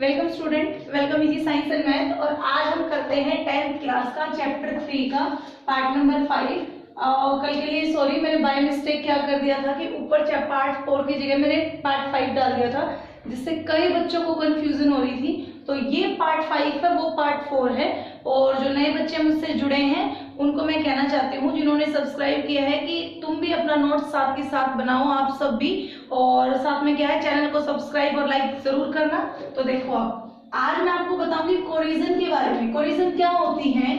Welcome student, welcome easy science and math. और आज हम करते हैं 10th क्लास का चैप्टर 3 का पार्ट नंबर 5। कल के लिए सॉरी, मैंने बाय मिस्टेक क्या कर दिया था कि ऊपर पार्ट 4 की जगह मैंने पार्ट 5 डाल दिया था, जिससे कई बच्चों को कंफ्यूजन हो रही थी। तो ये पार्ट 5 है, वो पार्ट 4 है। और जो नए बच्चे मुझसे जुड़े हैं उनको मैं कहना चाहती हूँ, जिन्होंने सब्सक्राइब किया है, कि तुम भी अपना नोट्स साथ के साथ बनाओ, आप सब भी। और साथ में क्या है, चैनल को सब्सक्राइब और लाइक जरूर करना। तो देखो, आज मैं आपको बताऊंगी कोरिजन के बारे में। कोरिजन क्या होती है?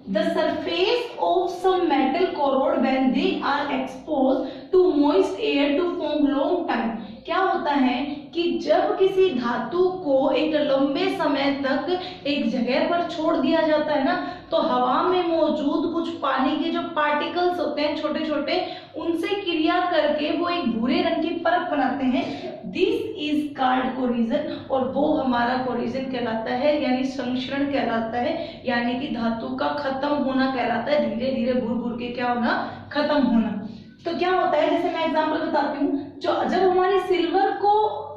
The surface of some metal corrode when they are exposed to moist air to form long time. क्या होता है कि जब किसी धातु को एक लंबे समय तक एक जगह पर छोड़ दिया जाता है ना, तो हवा में मौजूद कुछ पानी के जो पार्टिकल्स होते हैं छोटे छोटे, उनसे क्रिया करके वो एक भूरे रंग की परत बनाते हैं। This is called corrosion. और वो हमारा कोरिजन कहलाता है, यानी संक्षरण कहलाता है, यानी कि धातु का खत्म होना कहलाता है। धीरे धीरे भूर भूर के क्या होना, खत्म होना। तो क्या होता है, जैसे मैं एग्जांपल बताती हूँ, जब हमारी सिल्वर को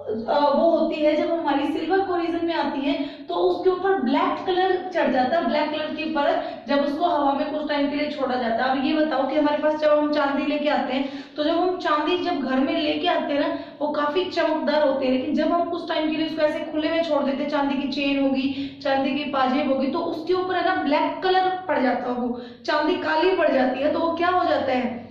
वो होती है, जब हमारी सिल्वर कोरिजन में आती है तो उसके ऊपर ब्लैक कलर चढ़ जाता है, ब्लैक कलर की परत, जब उसको हवा में कुछ टाइम के लिए छोड़ा जाता है। अब ये बताओ कि हमारे पास जब हम चांदी लेके आते हैं, तो जब हम चांदी जब घर में लेके आते हैं ना, वो काफी चमकदार होती है, लेकिन जब हम कुछ टाइम के लिए उसको ऐसे खुले में छोड़ देते हैं, चांदी की चेन होगी, चांदी की पाजेब होगी, तो उसके ऊपर है ना ब्लैक कलर पड़ जाता है, वो चांदी काली पड़ जाती है। तो वो क्या हो जाता है,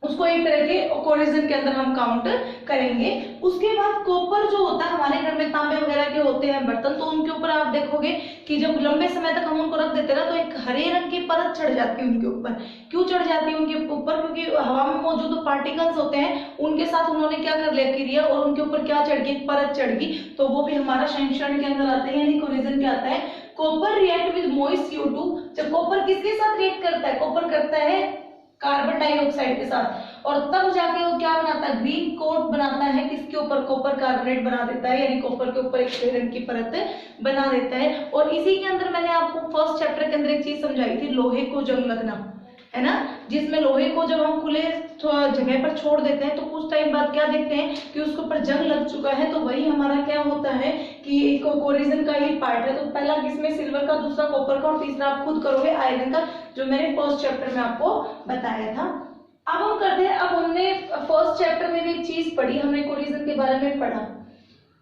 उसको एक तरह के कोरिजन के अंदर हम काउंट करेंगे। उसके बाद कॉपर जो होता है, हमारे घर में तांबे वगैरह के होते हैं बर्तन, तो उनके ऊपर आप देखोगे कि जब लंबे समय तक हम उनको रख देते हैं ना, तो एक हरे रंग की परत चढ़ जाती है उनके ऊपर। क्यों चढ़ जाती है उनके ऊपर? क्योंकि हवा में मौजूद जो पार्टिकल्स होते हैं उनके साथ उन्होंने क्या कर लिया, क्रिया, और उनके ऊपर क्या चढ़ गई, परत चढ़ गई। तो वो भी हमारा संक्षरण के अंदर आता है, यानी कोरिजन में आता है। Copper react with moist CO2। जब कॉपर किसके साथ रिएक्ट करता है? कॉपर करता है कार्बन डाइऑक्साइड के साथ, और तब जाके वो क्या बनाता है, ग्रीन कोट बनाता है। किसके ऊपर? कॉपर कार्बोनेट बना देता है, यानी कॉपर के ऊपर एक हरे रंग की परत बना देता है। और इसी के अंदर मैंने आपको फर्स्ट चैप्टर के अंदर एक चीज समझाई थी, लोहे को जंग लगना, है ना, जिसमें लोहे को जब हम खुले जगह पर छोड़ देते हैं तो कुछ टाइम बाद क्या देखते हैं कि उसके ऊपर जंग लग चुका है। तो वही हमारा क्या होता है कि एक कोरिजन का ही पार्ट है। तो पहला किसमें, सिल्वर का, दूसरा कॉपर का, और तीसरा आप खुद करोगे आयरन का, जो मैंने फर्स्ट चैप्टर में आपको बताया था। अब हम करते हैं, अब हमने फर्स्ट चैप्टर में भी एक चीज पढ़ी, हमने कोरिजन के बारे में पढ़ा।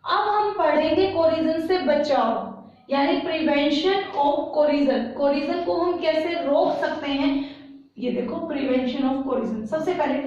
अब हम पढ़ेंगे कोरिजन से बचाव, यानी प्रिवेंशन ऑफ कोरिजन। कोरिजन को हम कैसे रोक सकते हैं, ये देखो, प्रिवेंशन ऑफ कोरिजन। सबसे पहले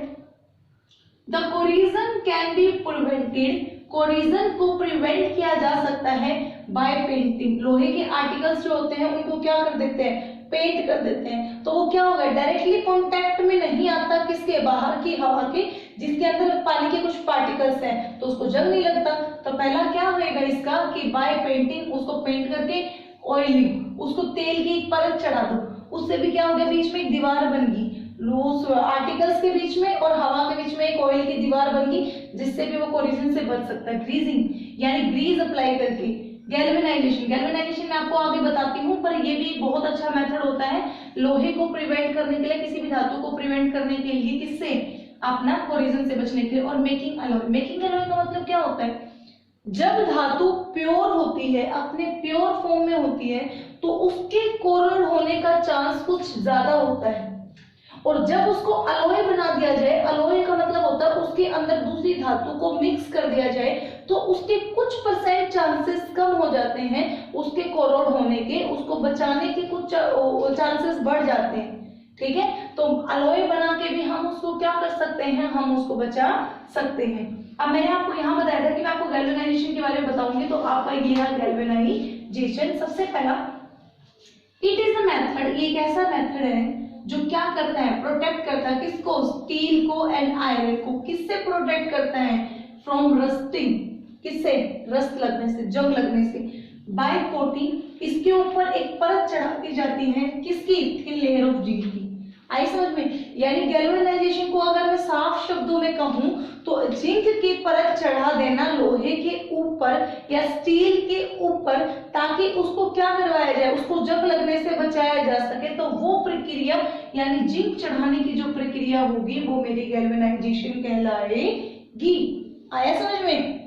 the corrosion can be prevented. Corrosion को प्रिवेंट किया जा सकता है बाय पेंटिंग। लोहे के आर्टिकल्स जो होते हैं उनको क्या कर देते हैं, पेंट कर देते हैं। तो वो क्या होगा, डायरेक्टली कांटेक्ट में नहीं आता किसके, बाहर की हवा के, जिसके अंदर पानी के कुछ पार्टिकल्स हैं, तो उसको जंग नहीं लगता। तो पहला क्या होगा इसका कि बाय पेंटिंग, उसको पेंट करके, ऑयलिंग, उसको तेल की एक परत चढ़ा दो, उससे भी क्या हो गया, बीच में एक दीवार बन गई, लूज आर्टिकल्स के बीच में और हवा के बीच में एक ऑयल की दीवार बन गई, जिससे भी वो कोरिजन से बच सकता है। ग्रीजिंग, यानी ग्रीज अप्लाई करके। गैल्वेनाइजेशन, गैल्वेनाइजेशन मैं आपको आगे बताती हूँ, पर ये भी बहुत अच्छा मेथड होता है लोहे को प्रिवेंट करने के लिए, किसी भी धातु को प्रिवेंट करने के लिए, किससे, अपना कोरिजन से बचने के लिए। और मेकिंग अलॉय, मेकिंग अलॉय का मतलब क्या होता है, जब धातु प्योर होती है, अपने प्योर फॉर्म में होती है, तो उसके कोरल होने का चांस कुछ ज्यादा होता है। और जब उसको अलॉय बना दिया जाए, अलॉय का मतलब होता है उसके अंदर दूसरी धातु को मिक्स कर दिया जाए, तो उसके कुछ परसेंट चांसेस कम हो जाते हैं उसके कोरोड होने के, उसको बचाने के कुछ चांसेस बढ़ जाते हैं। ठीक है, तो अलॉय बना के भी हम उसको क्या कर सकते हैं, हम उसको बचा सकते हैं। अब मैंने आपको यहाँ बताया था कि मैं आपको गैल्वेनाइजेशन के बारे में बताऊंगी, तो आपका ये है गैल्वेनाइजेशन। सबसे पहला, इट इज अ मेथड, ये एक ऐसा मेथड है जो क्या करता है, प्रोटेक्ट करता है किसको, स्टील को एंड आयरन को। किससे प्रोटेक्ट करता है, फ्रॉम रस्टिंग, किससे, रस्ट लगने से, जंग लगने से। बाय कोटिंग, इसके ऊपर एक परत चढ़ा दी जाती है, किसकी, थिन लेयर ऑफ जिंक की। आई समझ में, यानी गैल्वेनाइजेशन को अगर मैं साफ शब्दों में कहूं तो जिंक की परत चढ़ा देना लोहे के ऊपर या स्टील के ऊपर, ताकि उसको क्या करवाया जाए, उसको जंग लगने से बचाया जा सके। तो वो प्रक्रिया, यानी जिंक चढ़ाने की जो प्रक्रिया होगी, वो मेरी गैल्वेनाइजेशन कहलाएगी। आया समझ में।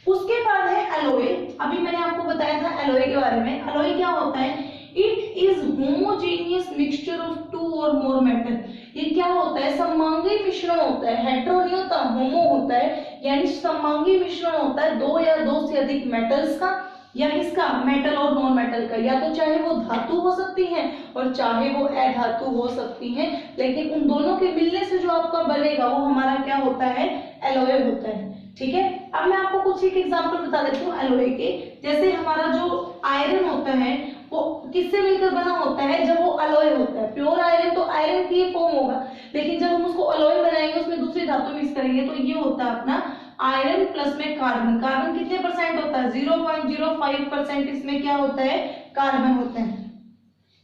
उसके बाद है अलॉय। अभी मैंने आपको बताया था एलॉय के बारे में। एलॉय क्या होता है? It is homogeneous mixture of two और मोर मेटल। ये क्या होता है? सममांगी मिश्रण होता है, हेटेरो नहीं होता, होमो होता है, यानी सममांगी मिश्रण होता है दो या दो से अधिक मेटल्स का, या इसका मेटल और नॉन मेटल का, या तो चाहे वो धातु हो सकती है और चाहे वो अधातु हो सकती है, लेकिन उन दोनों के मिलने से जो आपका बनेगा वो हमारा क्या होता है? एलॉय होता है। ठीक है, अब मैं आपको कुछ एक एग्जांपल बता देती हूँ एलॉय के। जैसे हमारा जो आयरन होता है वो किससे मिलकर बना होता है? जब वो अलॉय होता है। प्योर आयरन तो आयरन की फॉर्म होगा, लेकिन जब हम उसको अलॉय बनाएंगे, उसमें दूसरी धातु मिक्स करेंगे, तो ये होता है अपना आयरन प्लस में कार्बन। कार्बन कितने परसेंट होता है? 0.05% इसमें क्या होता है? कार्बन होता है।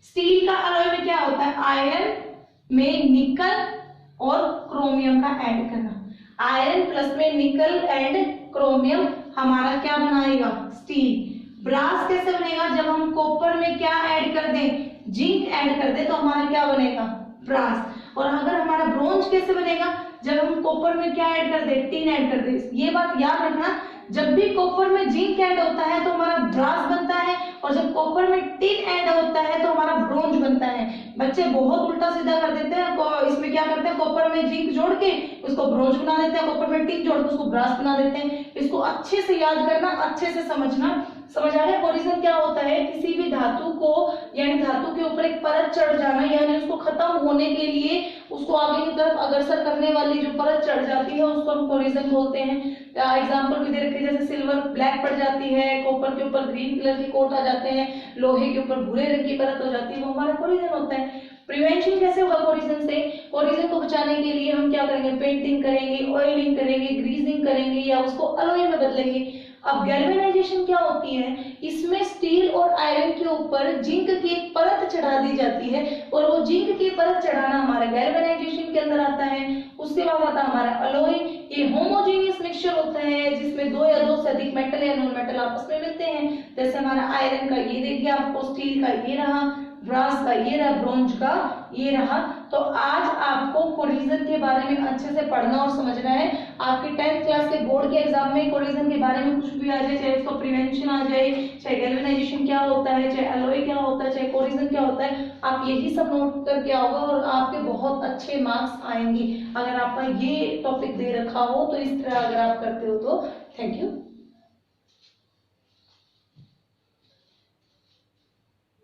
स्टील का अलॉय में क्या होता है? आयरन में निकल और क्रोमियम का ऐड करना। आयरन प्लस में निकल एंड क्रोमियम हमारा क्या बनाएगा? स्टील। ब्रास कैसे बनेगा? जब हम कॉपर में क्या ऐड कर दें? जिंक ऐड कर दें, तो हमारा क्या बनेगा? ब्रास। और अगर हमारा ब्रोंज कैसे बनेगा? जब हम कॉपर में क्या ऐड कर दें? टिन ऐड कर दें। ये बात याद रखना, जब भी कॉपर में जिंक ऐड होता है तो हमारा ब्रास बनता है, और जब कॉपर में टिन ऐड होता है तो हमारा ब्रोंज बनता है। बच्चे बहुत उल्टा सीधा कर देते हैं, इसमें क्या करते हैं? कॉपर में जिंक जोड़ के उसको ब्रोंज बना देते हैं, कॉपर में टिन जोड़ के उसको ब्रास बना देते हैं। इसको अच्छे से याद करना, अच्छे से समझना। समझ आ गया? कोरिजन क्या होता है? किसी भी धातु को, यानी धातु के ऊपर एक परत चढ़ जाना, यानी उसको खत्म होने के लिए उसको आगे की तरफ अग्रसर करने वाली जो परत चढ़ जाती है उसको हम कोरिजन बोलते हैं। एग्जांपल भी दे रखे, जैसे सिल्वर ब्लैक पड़ जाती है, कॉपर के ऊपर ग्रीन कलर के कोट आ जाते हैं, लोहे के ऊपर भूरे रंग की परत हो जाती है, वो हमारा कोरिजन होता है। प्रिवेंशन कैसे होगा कोरिजन से? कोरिजन को बचाने के लिए हम क्या करेंगे? पेंटिंग करेंगे, ऑयलिंग करेंगे, ग्रीसिंग करेंगे, या उसको अलॉय में बदलेंगे। अब गैल्वेनाइजेशन क्या होती है? इसमें स्टील और आयरन के ऊपर जिंक की एक परत चढ़ा दी जाती है, और वो जिंक की परत चढ़ाना हमारा गैल्वेनाइजेशन के अंदर आता है। उसके बाद आता है हमारा अलॉय। ये होमोजेनियस मिक्सचर होता है जिसमें दो या दो से अधिक मेटल या नॉन मेटल आपस में मिलते हैं। जैसे हमारा आयरन का ये देखिए आपको, स्टील का ये रहा, ब्रास का ये रहा, ब्रोंज का ये रहा। तो आज आपको कोरिजन के बारे में अच्छे से पढ़ना और समझना है। आपके 10th क्लास के बोर्ड के एग्जाम में कोरिजन के बारे में कुछ भी आ जाए, चाहे उसको प्रिवेंशन आ जाए, चाहे गैल्वेनाइजेशन क्या होता है, चाहे अलॉय क्या होता है, चाहे कोरिजन क्या होता है, आप यही सब नोट करके आओगे और आपके बहुत अच्छे मार्क्स आएंगे अगर आपका ये टॉपिक दे रखा हो। तो इस तरह अगर आप करते हो तो थैंक यू।